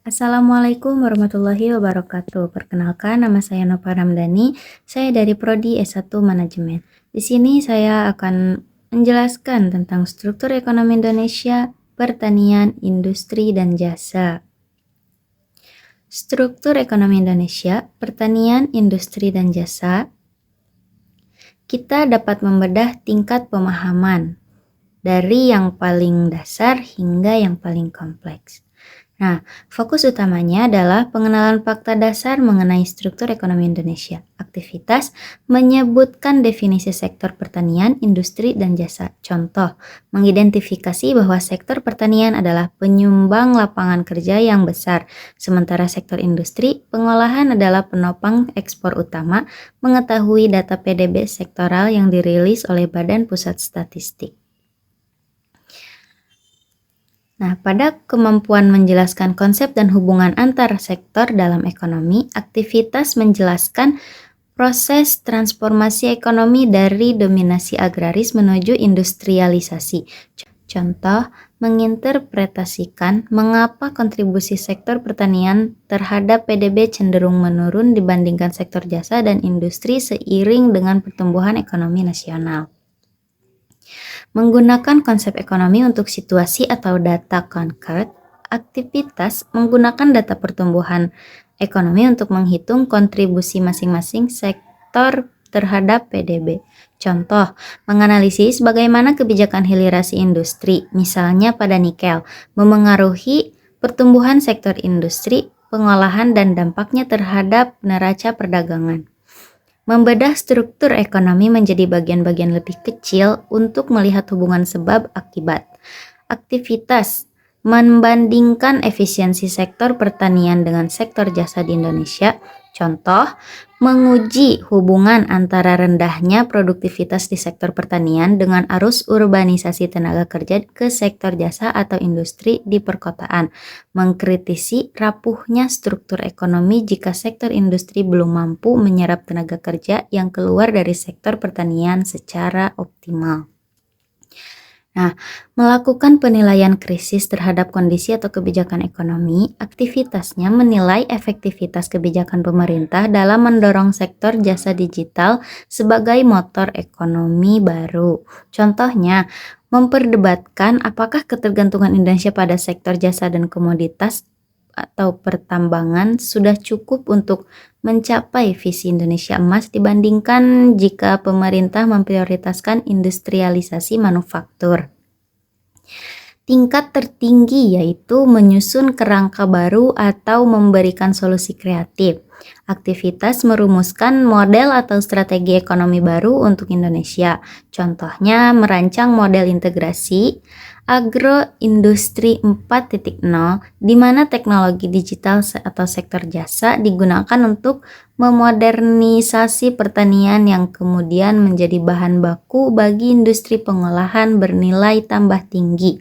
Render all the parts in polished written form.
Assalamualaikum warahmatullahi wabarakatuh. Perkenalkan, nama saya Nova Ramdhani. Saya dari Prodi S1 Manajemen. Di sini saya akan menjelaskan tentang struktur ekonomi Indonesia, pertanian, industri, dan jasa. Struktur ekonomi Indonesia, pertanian, industri, dan jasa. Kita dapat membedah tingkat pemahaman dari yang paling dasar hingga yang paling kompleks. Nah, fokus utamanya adalah pengenalan fakta dasar mengenai struktur ekonomi Indonesia. Aktivitas menyebutkan definisi sektor pertanian, industri, dan jasa. Contoh, mengidentifikasi bahwa sektor pertanian adalah penyumbang lapangan kerja yang besar, sementara sektor industri, pengolahan adalah penopang ekspor utama, mengetahui data PDB sektoral yang dirilis oleh Badan Pusat Statistik. Nah, pada kemampuan menjelaskan konsep dan hubungan antar sektor dalam ekonomi, aktivitas menjelaskan proses transformasi ekonomi dari dominasi agraris menuju industrialisasi. Contoh, menginterpretasikan mengapa kontribusi sektor pertanian terhadap PDB cenderung menurun dibandingkan sektor jasa dan industri seiring dengan pertumbuhan ekonomi nasional. Menggunakan konsep ekonomi untuk situasi atau data concrete, aktivitas menggunakan data pertumbuhan ekonomi untuk menghitung kontribusi masing-masing sektor terhadap PDB. Contoh, menganalisis bagaimana kebijakan hilirisasi industri, misalnya pada nikel, memengaruhi pertumbuhan sektor industri, pengolahan, dan dampaknya terhadap neraca perdagangan. Membedah struktur ekonomi menjadi bagian-bagian lebih kecil untuk melihat hubungan sebab akibat. Aktivitas membandingkan efisiensi sektor pertanian dengan sektor jasa di Indonesia. Contoh, menguji hubungan antara rendahnya produktivitas di sektor pertanian dengan arus urbanisasi tenaga kerja ke sektor jasa atau industri di perkotaan. Mengkritisi rapuhnya struktur ekonomi jika sektor industri belum mampu menyerap tenaga kerja yang keluar dari sektor pertanian secara optimal. Nah, melakukan penilaian krisis terhadap kondisi atau kebijakan ekonomi, aktivitasnya menilai efektivitas kebijakan pemerintah dalam mendorong sektor jasa digital sebagai motor ekonomi baru. Contohnya, memperdebatkan apakah ketergantungan Indonesia pada sektor jasa dan komoditas atau pertambangan sudah cukup untuk mencapai visi Indonesia emas dibandingkan jika pemerintah memprioritaskan industrialisasi manufaktur. Tingkat tertinggi yaitu menyusun kerangka baru atau memberikan solusi kreatif. Aktivitas merumuskan model atau strategi ekonomi baru untuk Indonesia. Contohnya merancang model integrasi agroindustri 4.0 di mana teknologi digital atau sektor jasa digunakan untuk memodernisasi pertanian yang kemudian menjadi bahan baku bagi industri pengolahan bernilai tambah tinggi.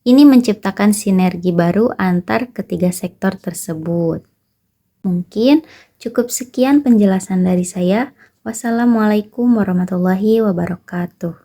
Ini menciptakan sinergi baru antar ketiga sektor tersebut. Mungkin cukup sekian penjelasan dari saya. Wassalamualaikum warahmatullahi wabarakatuh.